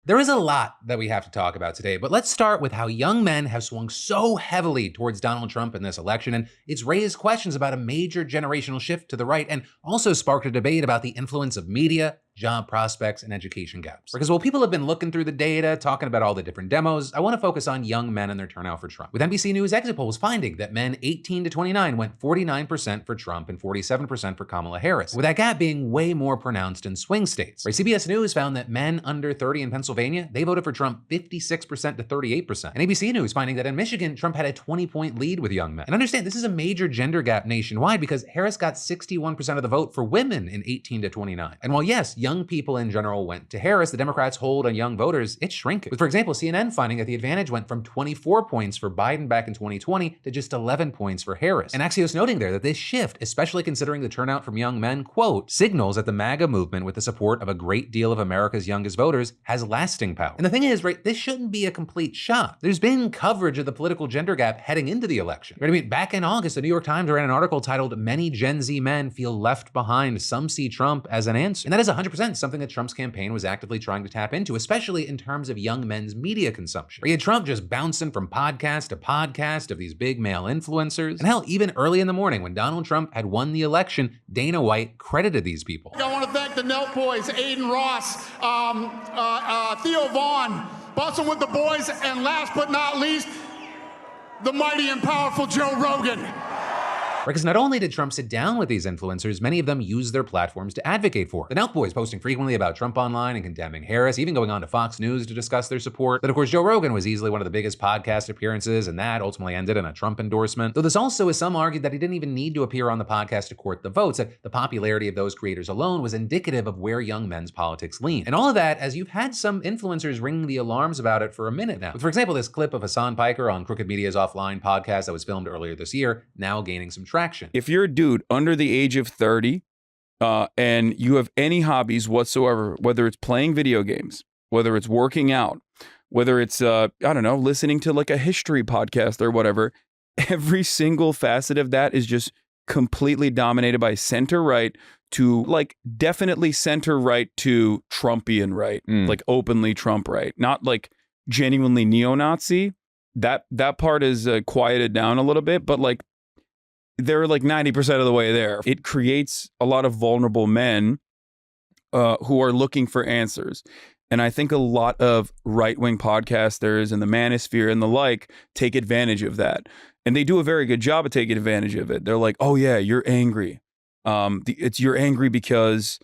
There is a lot that we have to talk about today, but let's start with how young men have swung so heavily towards Donald Trump in this election, and it's raised questions about a major generational shift to the right, and also sparked a debate about the influence of media, job prospects, and education gaps. Because while people have been looking through the data, talking about all the different demos, I want to focus on young men and their turnout for Trump. With NBC News exit polls finding that men 18 to 29 went 49% for Trump and 47% for Kamala Harris, with that gap being way more pronounced in swing states. Right, CBS News found that men under 30 in Pennsylvania, they voted for Trump 56% to 38%. And ABC News finding that in Michigan, Trump had a 20-point lead with young men. And understand, this is a major gender gap nationwide because Harris got 61% of the vote for women in 18 to 29. And while yes, young people in general went to Harris, the Democrats' hold on young voters, it's shrinking. With, for example, CNN finding that the advantage went from 24 points for Biden back in 2020 to just 11 points for Harris. And Axios noting there that this shift, especially considering the turnout from young men, quote, signals that the MAGA movement with the support of a great deal of America's youngest voters has lasting power. And the thing is, right, this shouldn't be a complete shock. There's been coverage of the political gender gap heading into the election. Right? I mean, back in August, the New York Times ran an article titled, "Many Gen Z Men Feel Left Behind. Some See Trump as an Answer." And that is 100% something that Trump's campaign was actively trying to tap into, especially in terms of young men's media consumption. You had Trump just bouncing from podcast to podcast of these big male influencers. And hell, even early in the morning when Donald Trump had won the election, Dana White credited these people. I want to thank the Nelk Boys, Aiden Ross, Theo Vaughn, Bustin' with the Boys, and last but not least, the mighty and powerful Joe Rogan. Because not only did Trump sit down with these influencers, many of them used their platforms to advocate for it. The Nelk Boys posting frequently about Trump online and condemning Harris, even going on to Fox News to discuss their support. Then of course, Joe Rogan was easily one of the biggest podcast appearances, and that ultimately ended in a Trump endorsement. Though this also, as some argued, that he didn't even need to appear on the podcast to court the votes, that the popularity of those creators alone was indicative of where young men's politics lean. And all of that as you've had some influencers ringing the alarms about it for a minute now. With, for example, this clip of Hassan Piker on Crooked Media's Offline podcast that was filmed earlier this year, now gaining some traction. If you're a dude under the age of 30 and you have any hobbies whatsoever, whether it's playing video games, whether it's working out, whether it's, I don't know, listening to like a history podcast or whatever, every single facet of that is just completely dominated by center right to like definitely center right to Trumpian right, like openly Trump right, not like genuinely neo-Nazi. That part is quieted down a little bit, but like they're like 90% of the way there. It creates a lot of vulnerable men who are looking for answers. And I think a lot of right-wing podcasters and the manosphere and the like take advantage of that. And they do a very good job of taking advantage of it. They're like, oh yeah, you're angry. You're angry because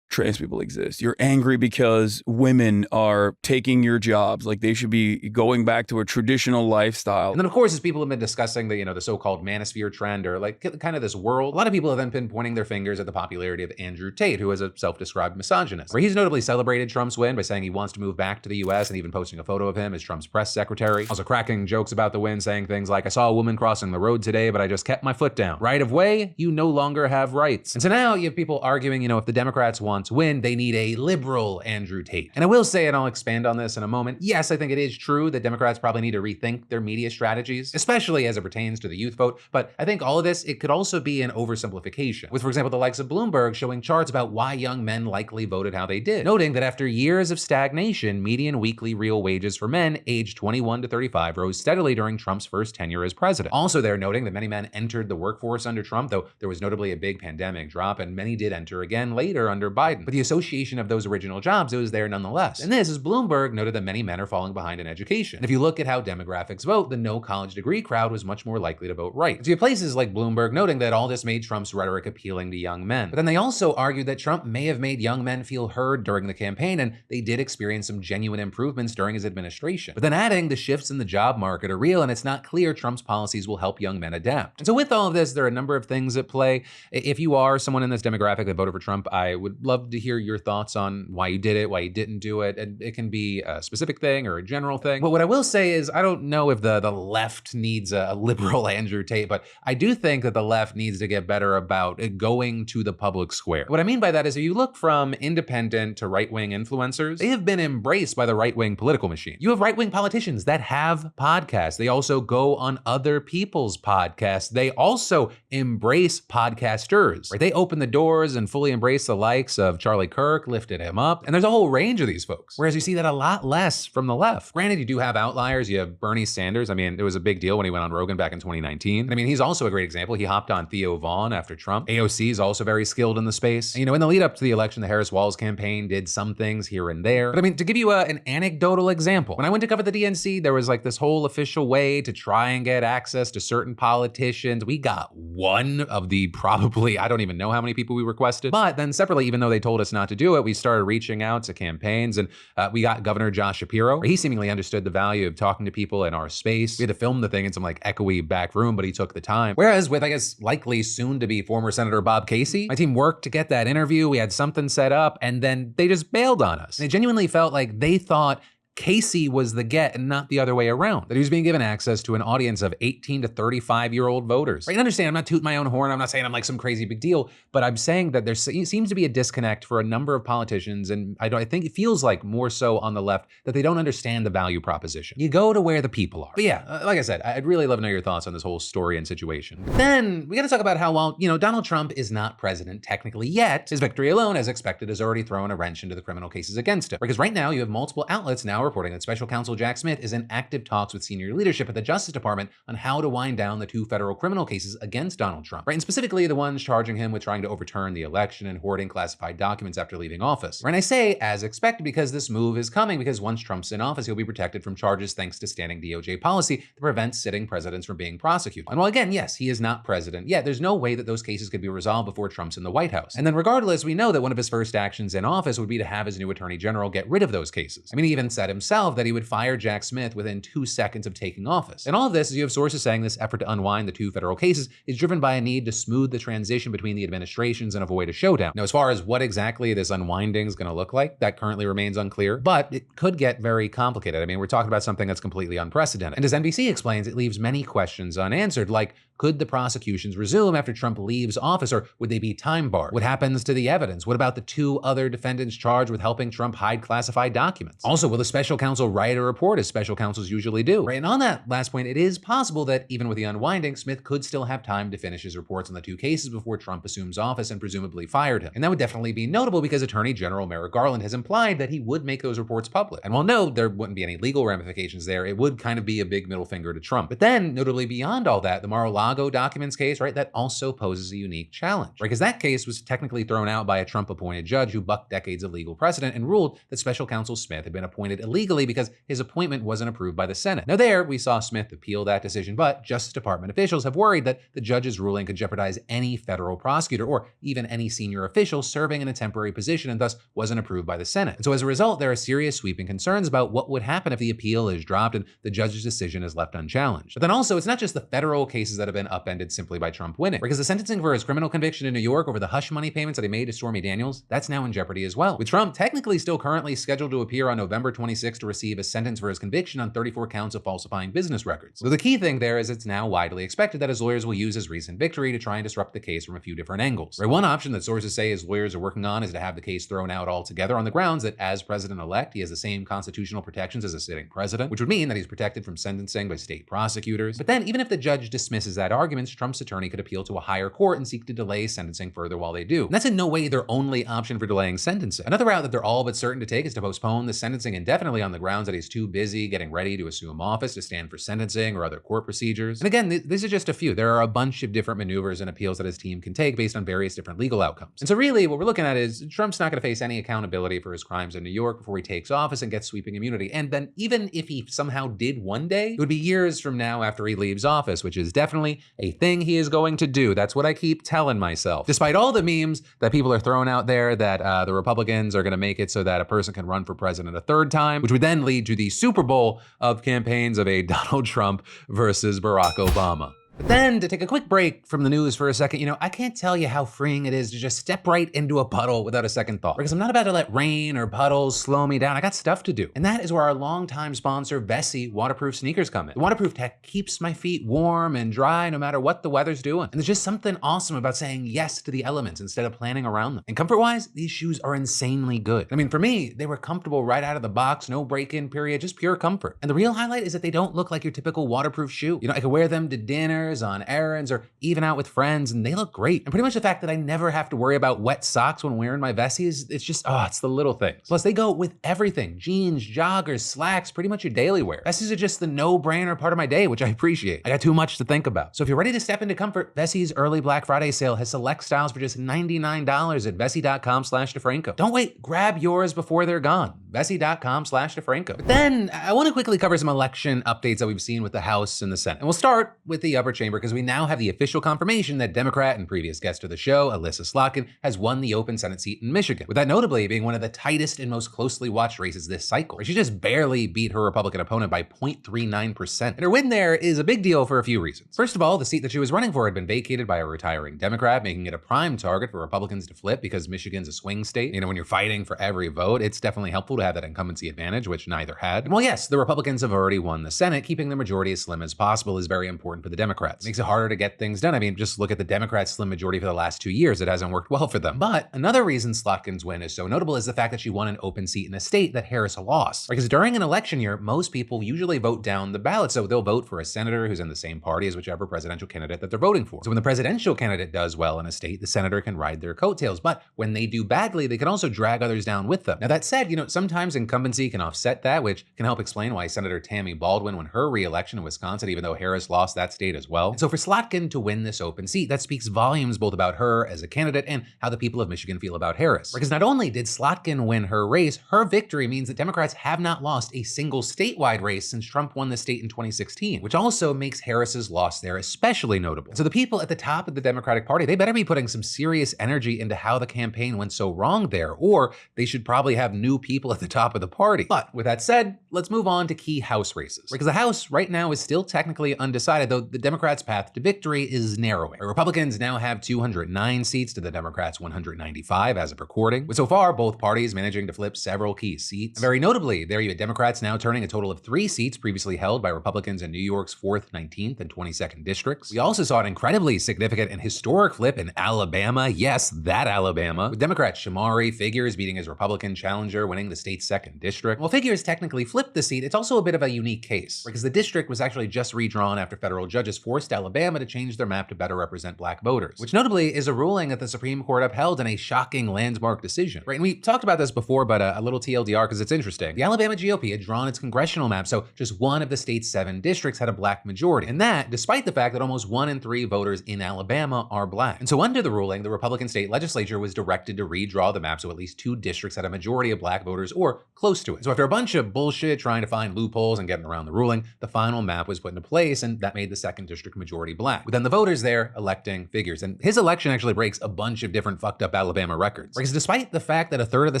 trans people exist. You're angry because women are taking your jobs. Like they should be going back to a traditional lifestyle. And then of course, as people have been discussing the, the so-called manosphere trend or like kind of this world, a lot of people have then been pointing their fingers at the popularity of Andrew Tate, who is a self-described misogynist. Where he's notably celebrated Trump's win by saying he wants to move back to the US and even posting a photo of him as Trump's press secretary. Also cracking jokes about the win, saying things like, "I saw a woman crossing the road today, but I just kept my foot down. Right of way, you no longer have rights." And so now you have people arguing, if the Democrats want to win, they need a liberal Andrew Tate. And I will say, and I'll expand on this in a moment, yes, I think it is true that Democrats probably need to rethink their media strategies, especially as it pertains to the youth vote. But I think all of this, it could also be an oversimplification. With, for example, the likes of Bloomberg showing charts about why young men likely voted how they did, noting that after years of stagnation, median weekly real wages for men aged 21 to 35 rose steadily during Trump's first tenure as president. Also, they're noting that many men entered the workforce under Trump, though there was notably a big pandemic drop, and many did enter again later under Biden. But the association of those original jobs, it was there nonetheless. And this is Bloomberg noted that many men are falling behind in education. And if you look at how demographics vote, the no college degree crowd was much more likely to vote right. So you have places like Bloomberg noting that all this made Trump's rhetoric appealing to young men. But then they also argued that Trump may have made young men feel heard during the campaign, and they did experience some genuine improvements during his administration. But then adding the shifts in the job market are real, and it's not clear Trump's policies will help young men adapt. And so with all of this, there are a number of things at play. If you are someone in this demographic that voted for Trump, I would love to hear your thoughts on why you did it, why you didn't do it. And it can be a specific thing or a general thing. But what I will say is, I don't know if the left needs a liberal Andrew Tate, but I do think that the left needs to get better about going to the public square. What I mean by that is, if you look from independent to right-wing influencers, they have been embraced by the right-wing political machine. You have right-wing politicians that have podcasts. They also go on other people's podcasts. They also embrace podcasters, right? They open the doors and fully embrace the likes of Charlie Kirk lifted him up. And there's a whole range of these folks. Whereas you see that a lot less from the left. Granted, you do have outliers. You have Bernie Sanders. I mean, it was a big deal when he went on Rogan back in 2019. And I mean, he's also a great example. He hopped on Theo Vaughn after Trump. AOC is also very skilled in the space. And, in the lead up to the election, the Harris-Walz campaign did some things here and there. But I mean, to give you an anecdotal example, when I went to cover the DNC, there was like this whole official way to try and get access to certain politicians. We got one of the probably, I don't even know how many people we requested. But then separately, even though they told us not to do it, we started reaching out to campaigns, and we got Governor Josh Shapiro. He seemingly understood the value of talking to people in our space. We had to film the thing in some like echoey back room, but he took the time. Whereas with, I guess, likely soon to be former Senator Bob Casey, my team worked to get that interview. We had something set up, and then they just bailed on us. And it genuinely felt like they thought Casey was the get and not the other way around. That he was being given access to an audience of 18 to 35-year-old voters. Right? And understand, I'm not tooting my own horn. I'm not saying I'm like some crazy big deal, but I'm saying that there seems to be a disconnect for a number of politicians, and I think it feels like more so on the left that they don't understand the value proposition. You go to where the people are. But yeah, like I said, I'd really love to know your thoughts on this whole story and situation. Then we got to talk about how, while, Donald Trump is not president technically yet, his victory alone, as expected, has already thrown a wrench into the criminal cases against him. Because right now you have multiple outlets now reporting that Special Counsel Jack Smith is in active talks with senior leadership at the Justice Department on how to wind down the 2 federal criminal cases against Donald Trump, right? And specifically the ones charging him with trying to overturn the election and hoarding classified documents after leaving office. And I say as expected because this move is coming because once Trump's in office, he'll be protected from charges thanks to standing DOJ policy that prevents sitting presidents from being prosecuted. And while again, yes, he is not president yet, there's no way that those cases could be resolved before Trump's in the White House. And then regardless, we know that one of his first actions in office would be to have his new attorney general get rid of those cases. I mean, he even said himself that he would fire Jack Smith within 2 seconds of taking office. And all of this, as you have sources saying, this effort to unwind the 2 federal cases is driven by a need to smooth the transition between the administrations and avoid a showdown. Now, as far as what exactly this unwinding is going to look like, that currently remains unclear, but it could get very complicated. I mean, we're talking about something that's completely unprecedented. And as NBC explains, it leaves many questions unanswered, like, could the prosecutions resume after Trump leaves office, or would they be time barred? What happens to the evidence? What about the 2 other defendants charged with helping Trump hide classified documents? Also, will the special counsel write a report as special counsels usually do? Right? And on that last point, it is possible that even with the unwinding, Smith could still have time to finish his reports on the 2 cases before Trump assumes office and presumably fired him. And that would definitely be notable because Attorney General Merrick Garland has implied that he would make those reports public. And while no, there wouldn't be any legal ramifications there, it would kind of be a big middle finger to Trump. But then, notably beyond all that, the Mar-a-Lago documents case, right, that also poses a unique challenge, right? Because that case was technically thrown out by a Trump-appointed judge who bucked decades of legal precedent and ruled that Special Counsel Smith had been appointed illegally because his appointment wasn't approved by the Senate. Now there, we saw Smith appeal that decision, but Justice Department officials have worried that the judge's ruling could jeopardize any federal prosecutor or even any senior official serving in a temporary position and thus wasn't approved by the Senate. And so as a result, there are serious sweeping concerns about what would happen if the appeal is dropped and the judge's decision is left unchallenged. But then also, it's not just the federal cases that have been upended simply by Trump winning, because the sentencing for his criminal conviction in New York over the hush money payments that he made to Stormy Daniels, that's now in jeopardy as well. With Trump technically still currently scheduled to appear on November 26 to receive a sentence for his conviction on 34 counts of falsifying business records. So the key thing there is it's now widely expected that his lawyers will use his recent victory to try and disrupt the case from a few different angles. Right, one option that sources say his lawyers are working on is to have the case thrown out altogether on the grounds that as president-elect, he has the same constitutional protections as a sitting president, which would mean that he's protected from sentencing by state prosecutors. But then, even if the judge dismisses that argument, Trump's attorney could appeal to a higher court and seek to delay sentencing further while they do. And that's in no way their only option for delaying sentencing. Another route that they're all but certain to take is to postpone the sentencing indefinitely on the grounds that he's too busy getting ready to assume office to stand for sentencing or other court procedures. And again, these are just a few. There are a bunch of different maneuvers and appeals that his team can take based on various different legal outcomes. And so really what we're looking at is Trump's not going to face any accountability for his crimes in New York before he takes office and gets sweeping immunity. And then even if he somehow did one day, it would be years from now after he leaves office, which is definitely a thing he is going to do. That's what I keep telling myself. Despite all the memes that people are throwing out there that the Republicans are going to make it so that a person can run for president a third time, which would then lead to the Super Bowl of campaigns of a Donald Trump versus Barack Obama. But then, to take a quick break from the news for a second, I can't tell you how freeing it is to just step right into a puddle without a second thought. Because I'm not about to let rain or puddles slow me down. I got stuff to do. And that is where our longtime sponsor, Vessi waterproof sneakers come in. The waterproof tech keeps my feet warm and dry no matter what the weather's doing. And there's just something awesome about saying yes to the elements instead of planning around them. And comfort-wise, these shoes are insanely good. I mean, for me, they were comfortable right out of the box, no break-in period, just pure comfort. And the real highlight is that they don't look like your typical waterproof shoe. I could wear them to dinner, dinners, on errands, or even out with friends, and they look great. And pretty much the fact that I never have to worry about wet socks when wearing my Vessies, it's just, it's the little things. Plus, they go with everything. Jeans, joggers, slacks, pretty much your daily wear. Vessies are just the no-brainer part of my day, which I appreciate. I got too much to think about. So if you're ready to step into comfort, Vessi's early Black Friday sale has select styles for just $99 at Vessi.com/DeFranco. Don't wait, grab yours before they're gone. Vessi.com/DeFranco. But then I want to quickly cover some election updates that we've seen with the House and the Senate. And we'll start with the upper chamber because we now have the official confirmation that Democrat and previous guest of the show, Alyssa Slotkin, has won the open Senate seat in Michigan, with that notably being one of the tightest and most closely watched races this cycle, where she just barely beat her Republican opponent by 0.39%. And her win there is a big deal for a few reasons. First of all, the seat that she was running for had been vacated by a retiring Democrat, making it a prime target for Republicans to flip because Michigan's a swing state. You know, when you're fighting for every vote, it's definitely helpful to have that incumbency advantage, which neither had. And while yes, the Republicans have already won the Senate, keeping the majority as slim as possible is very important for the Democrats. It makes it harder to get things done. I mean, just look at the Democrats' slim majority for the last 2 years. It hasn't worked well for them. But another reason Slotkin's win is so notable is the fact that she won an open seat in a state that Harris lost. Because during an election year, most people usually vote down the ballot, so they'll vote for a senator who's in the same party as whichever presidential candidate that they're voting for. So when the presidential candidate does well in a state, the senator can ride their coattails. But when they do badly, they can also drag others down with them. Now that said, sometimes incumbency can offset that, which can help explain why Senator Tammy Baldwin won her re-election in Wisconsin, even though Harris lost that state as well. And so for Slotkin to win this open seat, that speaks volumes both about her as a candidate and how the people of Michigan feel about Harris. Because not only did Slotkin win her race, her victory means that Democrats have not lost a single statewide race since Trump won the state in 2016, which also makes Harris's loss there especially notable. So the people at the top of the Democratic Party, they better be putting some serious energy into how the campaign went so wrong there, or they should probably have new people at the top of the party. But with that said, let's move on to key House races. Because the House right now is still technically undecided, though the Democrats' path to victory is narrowing. Republicans now have 209 seats to the Democrats' 195 as of recording, with so far both parties managing to flip several key seats. And very notably, there you have Democrats now turning a total of 3 seats previously held by Republicans in New York's 4th, 19th, and 22nd districts. We also saw an incredibly significant and historic flip in Alabama. Yes, that Alabama, with Democrat Shamari Figures beating his Republican challenger, winning the state's 2nd district. While Figures technically flipped the seat, it's also a bit of a unique case, because the district was actually just redrawn after federal judges forced Alabama to change their map to better represent Black voters, which notably is a ruling that the Supreme Court upheld in a shocking landmark decision. Right, and we talked about this before, but a little TLDR because it's interesting. The Alabama GOP had drawn its congressional map, so just one of the state's 7 districts had a Black majority, and that despite the fact that almost 1 in 3 voters in Alabama are Black. And so under the ruling, the Republican state legislature was directed to redraw the map so at least 2 districts had a majority of Black voters or close to it. So after a bunch of bullshit trying to find loopholes and getting around the ruling, the final map was put into place, and that made the 2nd district majority Black, with then the voters there electing Figures. And his election actually breaks a bunch of different fucked up Alabama records. Because despite the fact that a third of the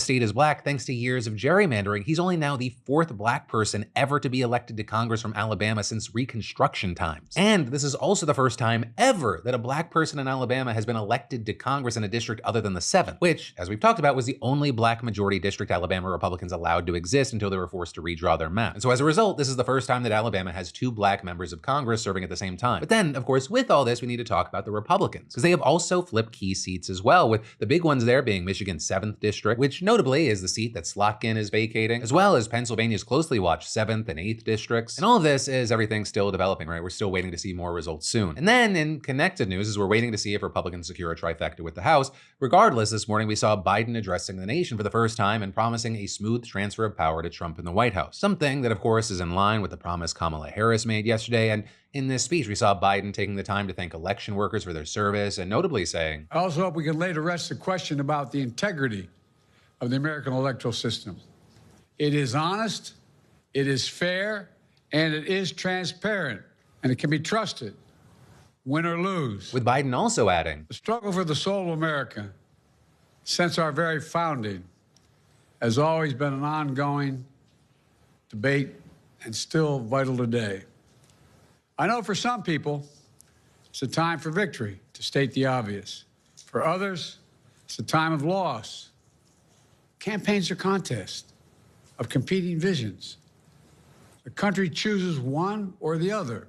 state is Black thanks to years of gerrymandering, he's only now the 4th Black person ever to be elected to Congress from Alabama since Reconstruction times. And this is also the first time ever that a Black person in Alabama has been elected to Congress in a district other than the 7th, which, as we've talked about, was the only Black majority district Alabama Republicans allowed to exist until they were forced to redraw their map. And so as a result, this is the first time that Alabama has 2 Black members of Congress serving at the same time. But then, of course, with all this, we need to talk about the Republicans, because they have also flipped key seats as well, with the big ones there being Michigan's 7th district, which notably is the seat that Slotkin is vacating, as well as Pennsylvania's closely watched 7th and 8th districts. And all of this is everything still developing, right? We're still waiting to see more results soon. And then in connected news, as we're waiting to see if Republicans secure a trifecta with the House, regardless, this morning we saw Biden addressing the nation for the first time and promising a smooth transfer of power to Trump in the White House. Something that, of course, is in line with the promise Kamala Harris made yesterday. And in this speech, we saw Biden taking the time to thank election workers for their service and notably saying, I also hope we can lay to rest the question about the integrity of the American electoral system. It is honest, it is fair, and it is transparent, and it can be trusted, win or lose. With Biden also adding, the struggle for the soul of America since our very founding has always been an ongoing debate and still vital today. I know for some people, it's a time for victory, to state the obvious. For others, it's a time of loss. Campaigns are contests of competing visions. The country chooses one or the other.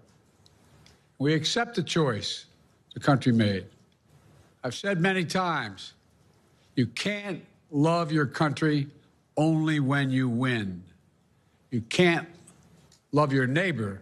We accept the choice the country made. I've said many times, you can't love your country only when you win. You can't love your neighbor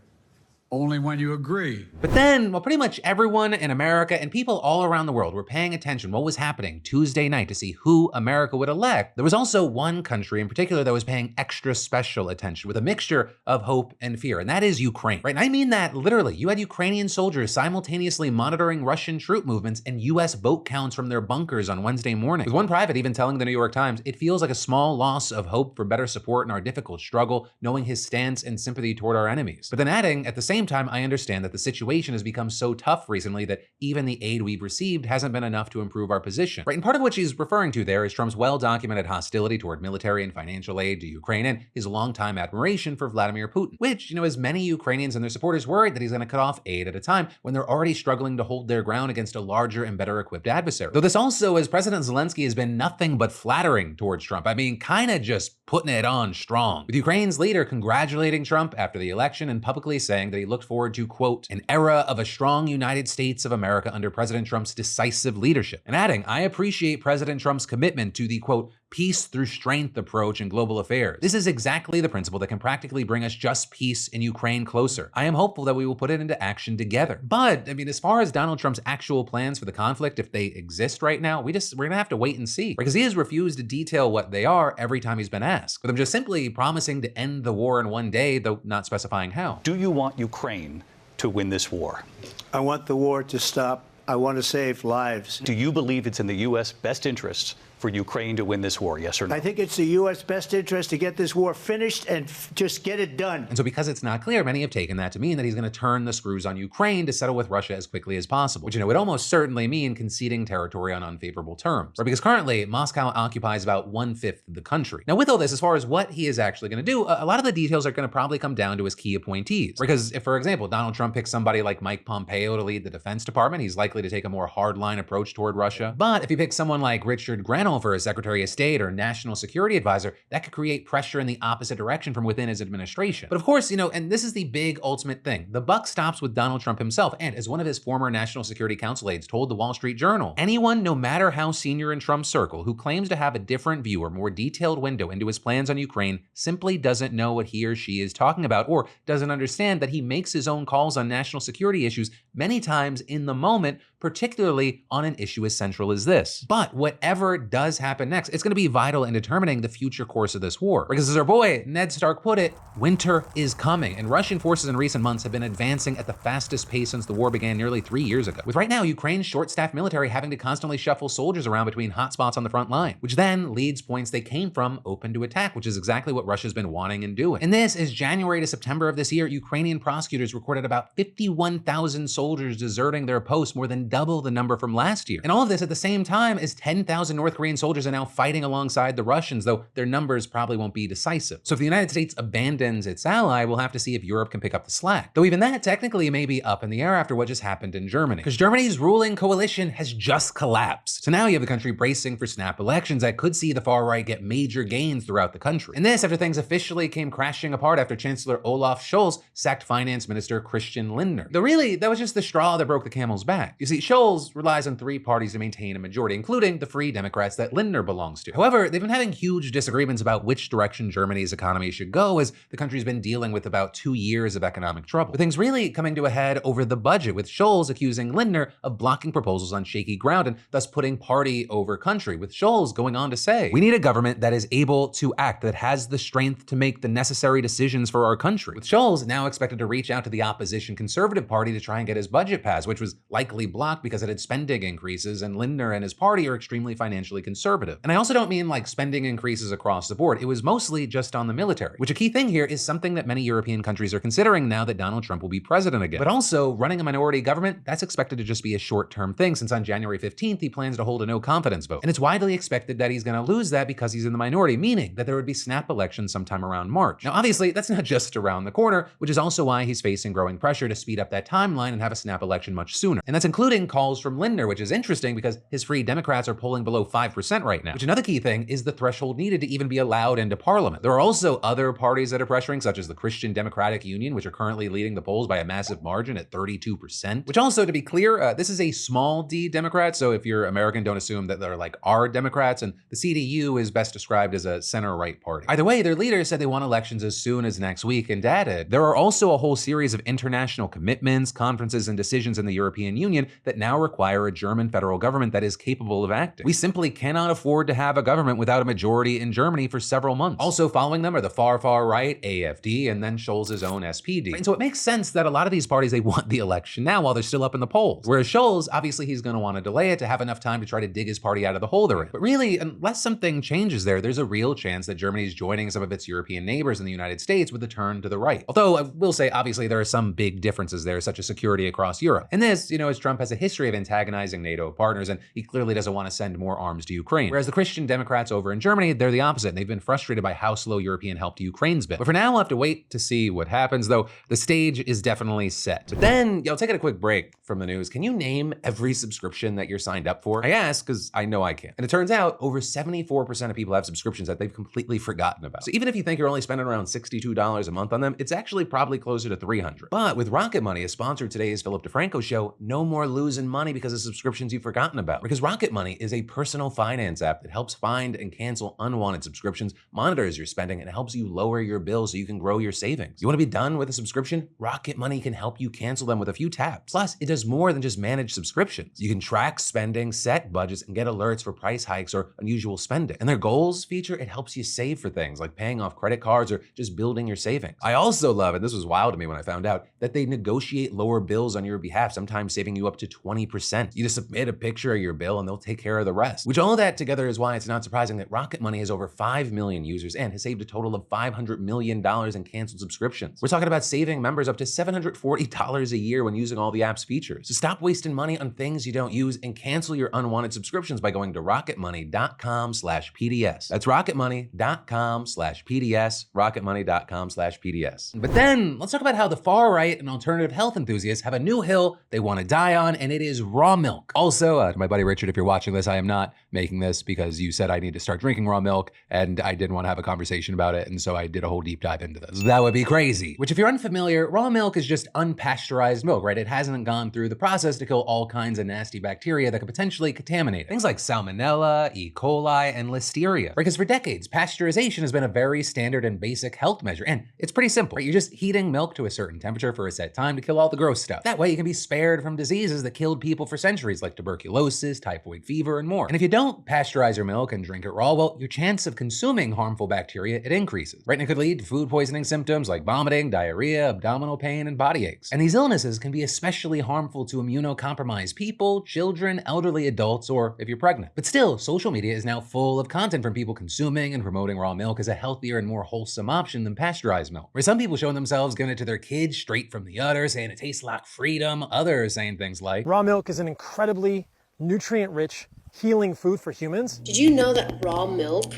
only when you agree. But then, while pretty much everyone in America and people all around the world were paying attention what was happening Tuesday night to see who America would elect, there was also one country in particular that was paying extra special attention with a mixture of hope and fear, and that is Ukraine, right? And I mean that literally. You had Ukrainian soldiers simultaneously monitoring Russian troop movements and US vote counts from their bunkers on Wednesday morning. With one private even telling the New York Times, it feels like a small loss of hope for better support in our difficult struggle, knowing his stance and sympathy toward our enemies. But then adding, at the same time, I understand that the situation has become so tough recently that even the aid we've received hasn't been enough to improve our position, right? And part of what she's referring to there is Trump's well-documented hostility toward military and financial aid to Ukraine and his longtime admiration for Vladimir Putin, which, as many Ukrainians and their supporters worried that he's going to cut off aid at a time when they're already struggling to hold their ground against a larger and better equipped adversary. Though this also, as President Zelensky has been nothing but flattering towards Trump. I mean, kind of just putting it on strong, with Ukraine's leader congratulating Trump after the election and publicly saying that he looked forward to, quote, an era of a strong United States of America under President Trump's decisive leadership. And adding, I appreciate President Trump's commitment to the, quote, peace through strength approach in global affairs. This is exactly the principle that can practically bring us just peace in Ukraine closer. I am hopeful that we will put it into action together. But, as far as Donald Trump's actual plans for the conflict, if they exist right now, we're gonna have to wait and see. Because he has refused to detail what they are every time he's been asked, with him just simply promising to end the war in one day, though not specifying how. Do you want Ukraine to win this war? I want the war to stop. I want to save lives. Do you believe it's in the U.S. best interests for Ukraine to win this war, yes or no? I think it's the U.S. best interest to get this war finished and just get it done. And so because it's not clear, many have taken that to mean that he's going to turn the screws on Ukraine to settle with Russia as quickly as possible, which, would almost certainly mean conceding territory on unfavorable terms. Right? Because currently, Moscow occupies about 1/5 of the country. Now, with all this, as far as what he is actually going to do, a lot of the details are going to probably come down to his key appointees. Because if, for example, Donald Trump picks somebody like Mike Pompeo to lead the Defense Department, he's likely to take a more hardline approach toward Russia. But if he picks someone like Richard Grenell for his Secretary of State or National Security Advisor, that could create pressure in the opposite direction from within his administration. But of course, and this is the big ultimate thing, the buck stops with Donald Trump himself. And as one of his former National Security Council aides told the Wall Street Journal, anyone, no matter how senior in Trump's circle, who claims to have a different view or more detailed window into his plans on Ukraine simply doesn't know what he or she is talking about, or doesn't understand that he makes his own calls on national security issues many times in the moment, particularly on an issue as central as this. But whatever does happen next, it's going to be vital in determining the future course of this war. Because as our boy Ned Stark put it, winter is coming, and Russian forces in recent months have been advancing at the fastest pace since the war began nearly 3 years ago. With right now, Ukraine's short-staffed military having to constantly shuffle soldiers around between hotspots on the front line, which then leads points they came from open to attack, which is exactly what Russia's been wanting and doing. And this is January to September of this year, Ukrainian prosecutors recorded about 51,000 soldiers deserting their posts, more than double the number from last year. And all of this at the same time as 10,000 North Korean soldiers are now fighting alongside the Russians, though their numbers probably won't be decisive. So if the United States abandons its ally, we'll have to see if Europe can pick up the slack. Though even that technically may be up in the air after what just happened in Germany, because Germany's ruling coalition has just collapsed. So now you have the country bracing for snap elections that could see the far right get major gains throughout the country. And this after things officially came crashing apart after Chancellor Olaf Scholz sacked Finance Minister Christian Lindner. Though really, that was just the straw that broke the camel's back. You see, Scholz relies on 3 parties to maintain a majority, including the Free Democrats that Lindner belongs to. However, they've been having huge disagreements about which direction Germany's economy should go, as the country's been dealing with about 2 years of economic trouble, with things really coming to a head over the budget, with Scholz accusing Lindner of blocking proposals on shaky ground and thus putting party over country, with Scholz going on to say, we need a government that is able to act, that has the strength to make the necessary decisions for our country, with Scholz now expected to reach out to the opposition Conservative Party to try and get his budget passed, which was likely blocked because it had spending increases, and Lindner and his party are extremely financially conservative. And I also don't mean like spending increases across the board. It was mostly just on the military, which a key thing here is something that many European countries are considering now that Donald Trump will be president again. But also, running a minority government, that's expected to just be a short-term thing, since on January 15th, he plans to hold a no-confidence vote. And it's widely expected that he's going to lose that because he's in the minority, meaning that there would be snap elections sometime around March. Now, obviously, that's not just around the corner, which is also why he's facing growing pressure to speed up that timeline and have a snap election much sooner. And that's including calls from Lindner, which is interesting because his Free Democrats are polling below 5% 5% right now, which another key thing is the threshold needed to even be allowed into parliament. There are also other parties that are pressuring, such as the Christian Democratic Union, which are currently leading the polls by a massive margin at 32%, which also, to be clear, this is a small d Democrat, so if you're American, don't assume that they're like our Democrats, and the CDU is best described as a center-right party. Either way, their leader said they want elections as soon as next week, and added, there are also a whole series of international commitments, conferences, and decisions in the European Union that now require a German federal government that is capable of acting. We simply cannot afford to have a government without a majority in Germany for several months. Also following them are the far right, AFD, and then Scholz's own SPD. And so it makes sense that a lot of these parties, they want the election now while they're still up in the polls. Whereas Scholz, obviously he's gonna wanna delay it to have enough time to try to dig his party out of the hole they're in. But really, unless something changes there's a real chance that Germany's joining some of its European neighbors in the United States with a turn to the right. Although I will say, obviously there are some big differences there, such as security across Europe. And this, as Trump has a history of antagonizing NATO partners, and he clearly doesn't want to send more arms to Ukraine. Whereas the Christian Democrats over in Germany, they're the opposite, and they've been frustrated by how slow European help to Ukraine's been. But for now, we'll have to wait to see what happens, though the stage is definitely set. But then, taking a quick break from the news, can you name every subscription that you're signed up for? I ask because I know I can't. And it turns out over 74% of people have subscriptions that they've completely forgotten about. So even if you think you're only spending around $62 a month on them, it's actually probably closer to $300. But with Rocket Money, as sponsored today's Philip DeFranco show, no more losing money because of subscriptions you've forgotten about. Because Rocket Money is a personal finance app that helps find and cancel unwanted subscriptions, monitors your spending, and helps you lower your bills so you can grow your savings. You want to be done with a subscription? Rocket Money can help you cancel them with a few taps. Plus, it does more than just manage subscriptions. You can track spending, set budgets, and get alerts for price hikes or unusual spending. And their goals feature, it helps you save for things like paying off credit cards or just building your savings. I also love, and this was wild to me when I found out, that they negotiate lower bills on your behalf, sometimes saving you up to 20%. You just submit a picture of your bill and they'll take care of the rest. Which all of that together is why it's not surprising that Rocket Money has over 5 million users and has saved a total of $500 million in canceled subscriptions. We're talking about saving members up to $740 a year when using all the app's features. So stop wasting money on things you don't use and cancel your unwanted subscriptions by going to rocketmoney.com/PDS. That's rocketmoney.com/PDS, rocketmoney.com/PDS. But then let's talk about how the far right and alternative health enthusiasts have a new hill they want to die on, and it is raw milk. Also, to my buddy Richard, if you're watching this, I am not making this because you said I need to start drinking raw milk, and I didn't want to have a conversation about it, and so I did a whole deep dive into this. That would be crazy. Which, if you're unfamiliar, raw milk is just unpasteurized milk, right? It hasn't gone through the process to kill all kinds of nasty bacteria that could potentially contaminate it. Things like salmonella, E. coli, and listeria. Because for decades, pasteurization has been a very standard and basic health measure, and it's pretty simple, right? You're just heating milk to a certain temperature for a set time to kill all the gross stuff. That way you can be spared from diseases that killed people for centuries, like tuberculosis, typhoid fever, and more. And if you don't pasteurize your milk and drink it raw, well, your chance of consuming harmful bacteria, it increases, right? And it could lead to food poisoning symptoms like vomiting, diarrhea, abdominal pain, and body aches. And these illnesses can be especially harmful to immunocompromised people, children, elderly adults, or if you're pregnant. But still, social media is now full of content from people consuming and promoting raw milk as a healthier and more wholesome option than pasteurized milk. Where some people showing themselves giving it to their kids straight from the udder, saying it tastes like freedom, others saying things like, raw milk is an incredibly nutrient-rich, healing food for humans. Did you know that raw milk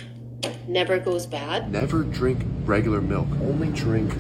never goes bad? Never drink regular milk. Only drink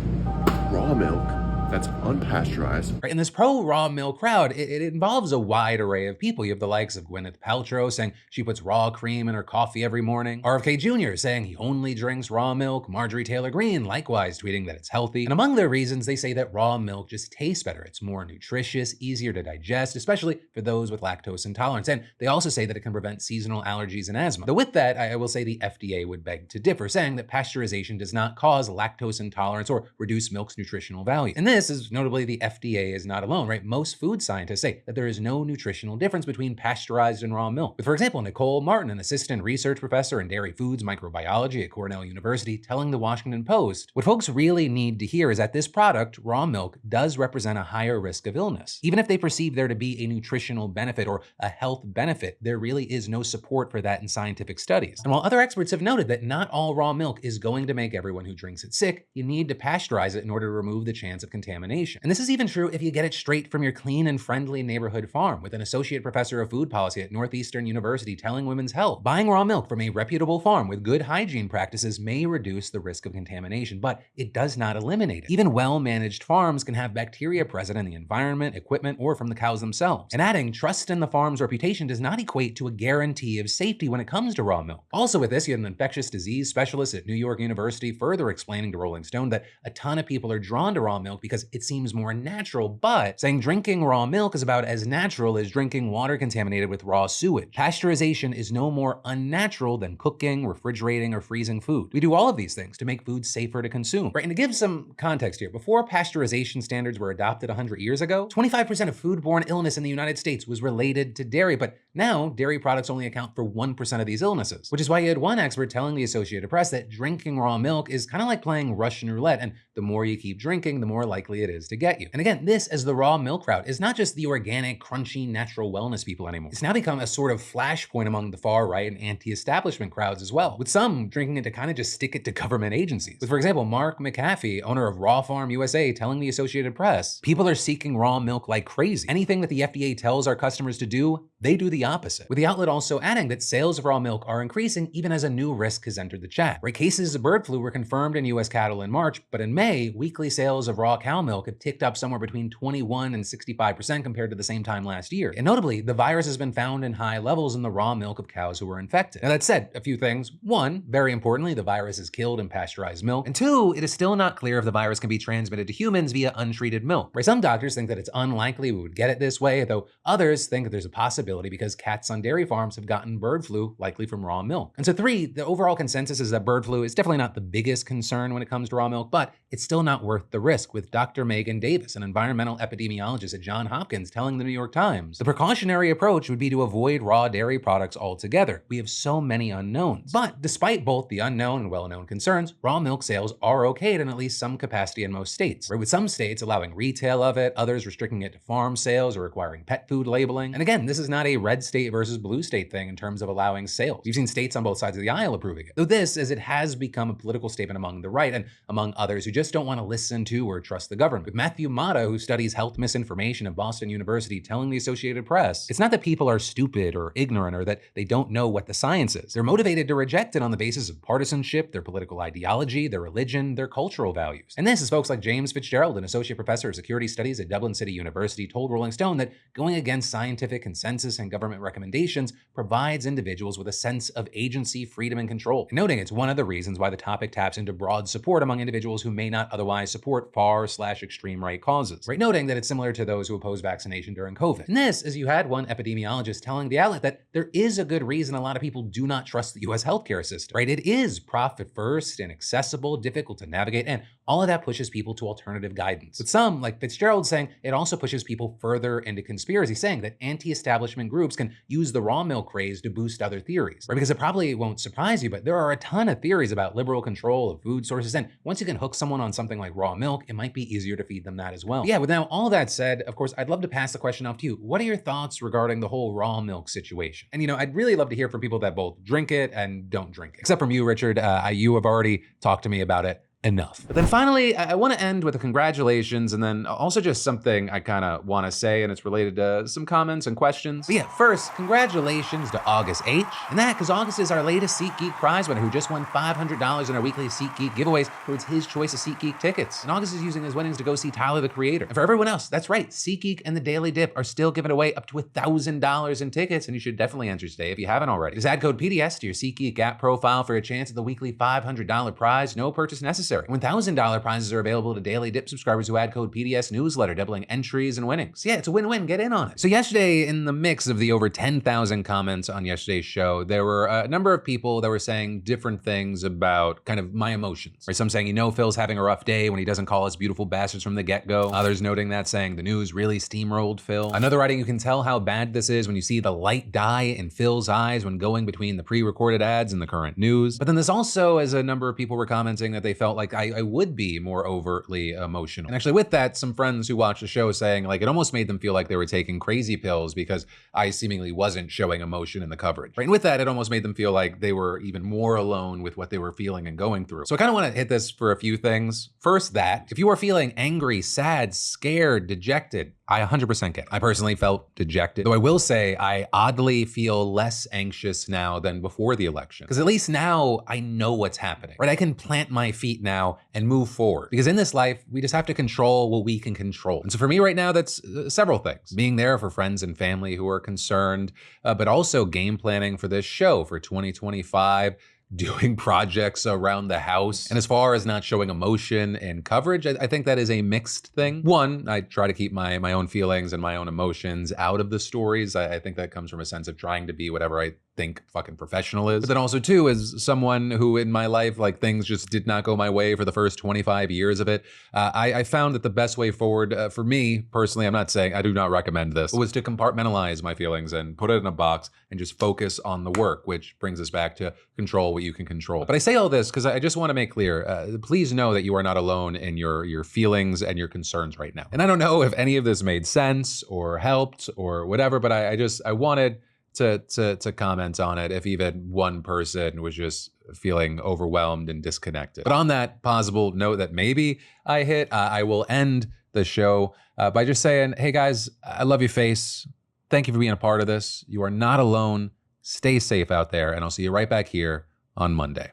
raw milk that's unpasteurized. Right, and this pro-raw milk crowd, it involves a wide array of people. You have the likes of Gwyneth Paltrow saying she puts raw cream in her coffee every morning, RFK Jr. saying he only drinks raw milk, Marjorie Taylor Greene likewise tweeting that it's healthy. And among their reasons, they say that raw milk just tastes better. It's more nutritious, easier to digest, especially for those with lactose intolerance. And they also say that it can prevent seasonal allergies and asthma. Though with that, I will say the FDA would beg to differ, saying that pasteurization does not cause lactose intolerance or reduce milk's nutritional value. And this is notably the FDA is not alone, right? Most food scientists say that there is no nutritional difference between pasteurized and raw milk. With, for example, Nicole Martin, an assistant research professor in dairy foods microbiology at Cornell University, telling the Washington Post, what folks really need to hear is that this product, raw milk, does represent a higher risk of illness. Even if they perceive there to be a nutritional benefit or a health benefit, there really is no support for that in scientific studies. And while other experts have noted that not all raw milk is going to make everyone who drinks it sick, you need to pasteurize it in order to remove the chance of contamination contamination. And this is even true if you get it straight from your clean and friendly neighborhood farm, with an associate professor of food policy at Northeastern University telling Women's Health, buying raw milk from a reputable farm with good hygiene practices may reduce the risk of contamination, but it does not eliminate it. Even well-managed farms can have bacteria present in the environment, equipment, or from the cows themselves. And adding, trust in the farm's reputation does not equate to a guarantee of safety when it comes to raw milk. Also with this, you had an infectious disease specialist at New York University further explaining to Rolling Stone that a ton of people are drawn to raw milk because it seems more natural, but saying drinking raw milk is about as natural as drinking water contaminated with raw sewage. Pasteurization is no more unnatural than cooking, refrigerating, or freezing food. We do all of these things to make food safer to consume. Right, and to give some context here, before pasteurization standards were adopted 100 years ago, 25% of foodborne illness in the United States was related to dairy, but now dairy products only account for 1% of these illnesses, which is why you had one expert telling the Associated Press that drinking raw milk is kind of like playing Russian roulette, and the more you keep drinking, the more likely it is to get you. And again, this, as the raw milk crowd, is not just the organic, crunchy, natural wellness people anymore. It's now become a sort of flashpoint among the far right and anti-establishment crowds as well, with some drinking it to kind of just stick it to government agencies. With, for example, Mark McAfee, owner of Raw Farm USA, telling the Associated Press, people are seeking raw milk like crazy. Anything that the FDA tells our customers to do, they do the opposite. With the outlet also adding that sales of raw milk are increasing even as a new risk has entered the chat. Right, cases of bird flu were confirmed in US cattle in March, but in May, weekly sales of raw cow milk have ticked up somewhere between 21 and 65% compared to the same time last year. And notably, the virus has been found in high levels in the raw milk of cows who were infected. Now that said, a few things. One, very importantly, the virus is killed in pasteurized milk. And two, it is still not clear if the virus can be transmitted to humans via untreated milk. Right, some doctors think that it's unlikely we would get it this way, though others think that there's a possibility because cats on dairy farms have gotten bird flu, likely from raw milk. And so three, the overall consensus is that bird flu is definitely not the biggest concern when it comes to raw milk, but it's still not worth the risk, with Dr. Megan Davis, an environmental epidemiologist at Johns Hopkins, telling the New York Times, the precautionary approach would be to avoid raw dairy products altogether. We have so many unknowns. But despite both the unknown and well-known concerns, raw milk sales are okayed in at least some capacity in most states, right? With some states allowing retail of it, others restricting it to farm sales or requiring pet food labeling. And again, this is not a red state versus blue state thing in terms of allowing sales. You've seen states on both sides of the aisle approving it. Though this, as it has become a political statement among the right and among others who just don't want to listen to or trust the government. With Matthew Mata, who studies health misinformation at Boston University, telling the Associated Press, it's not that people are stupid or ignorant or that they don't know what the science is. They're motivated to reject it on the basis of partisanship, their political ideology, their religion, their cultural values. And this is folks like James Fitzgerald, an associate professor of security studies at Dublin City University, told Rolling Stone that going against scientific consensus and government recommendations provides individuals with a sense of agency, freedom, and control. And noting it's one of the reasons why the topic taps into broad support among individuals who may not otherwise support far/extreme right causes. Right, noting that it's similar to those who oppose vaccination during COVID. And this, as you had one epidemiologist telling the outlet that there is a good reason a lot of people do not trust the US healthcare system. Right, it is profit first, inaccessible, difficult to navigate, and all of that pushes people to alternative guidance. With some, like Fitzgerald, saying it also pushes people further into conspiracy, saying that anti-establishment groups can use the raw milk craze to boost other theories. Right, because it probably won't surprise you, but there are a ton of theories about liberal control of food sources, and once you can hook someone on something like raw milk, it might be easier to feed them that as well. But yeah, with now all that said, of course, I'd love to pass the question off to you. What are your thoughts regarding the whole raw milk situation? And I'd really love to hear from people that both drink it and don't drink it. Except from you, Richard. You have already talked to me about it enough. But then finally, I want to end with a congratulations and then also just something I kind of want to say, and it's related to some comments and questions. But yeah, first, congratulations to August H. And that because August is our latest SeatGeek prize winner who just won $500 in our weekly SeatGeek giveaways towards his choice of SeatGeek tickets. And August is using his winnings to go see Tyler, the Creator. And for everyone else, that's right, SeatGeek and the Daily Dip are still giving away up to $1,000 in tickets, and you should definitely enter today if you haven't already. Just add code PDS to your SeatGeek app profile for a chance at the weekly $500 prize, no purchase necessary. $1,000 prizes are available to Daily Dip subscribers who add code PDS newsletter, doubling entries and winnings. So yeah, it's a win-win. Get in on it. So yesterday, in the mix of the over 10,000 comments on yesterday's show, there were a number of people that were saying different things about kind of my emotions. Right? Some saying, Phil's having a rough day when he doesn't call us beautiful bastards from the get-go. Others noting that, saying the news really steamrolled Phil. Another writing, you can tell how bad this is when you see the light dye in Phil's eyes when going between the pre-recorded ads and the current news. But then there's also, as a number of people were commenting, that they felt like I would be more overtly emotional. And actually with that, some friends who watched the show saying like it almost made them feel like they were taking crazy pills because I seemingly wasn't showing emotion in the coverage. Right? And with that, it almost made them feel like they were even more alone with what they were feeling and going through. So I kind of want to hit this for a few things. First, that if you are feeling angry, sad, scared, dejected, I 100% get it. I personally felt dejected, though I will say I oddly feel less anxious now than before the election. Because at least now I know what's happening, right? I can plant my feet now and move forward. Because in this life, we just have to control what we can control. And so for me right now, that's several things. Being there for friends and family who are concerned, but also game planning for this show for 2025, doing projects around the house. And as far as not showing emotion in coverage, I think that is a mixed thing. One, I try to keep my own feelings and my own emotions out of the stories. I think that comes from a sense of trying to be whatever I think fucking professional is. But then also too, as someone who in my life, like things just did not go my way for the first 25 years of it, I found that the best way forward for me personally, I'm not saying I do not recommend this, was to compartmentalize my feelings and put it in a box and just focus on the work, which brings us back to control what you can control. But I say all this because I just want to make clear, please know that you are not alone in your feelings and your concerns right now. And I don't know if any of this made sense or helped or whatever, but I wanted to comment on it if even one person was just feeling overwhelmed and disconnected. But on that possible note that maybe I hit, I will end the show by just saying, hey guys, I love you face. Thank you for being a part of this. You are not alone. Stay safe out there, and I'll see you right back here on Monday.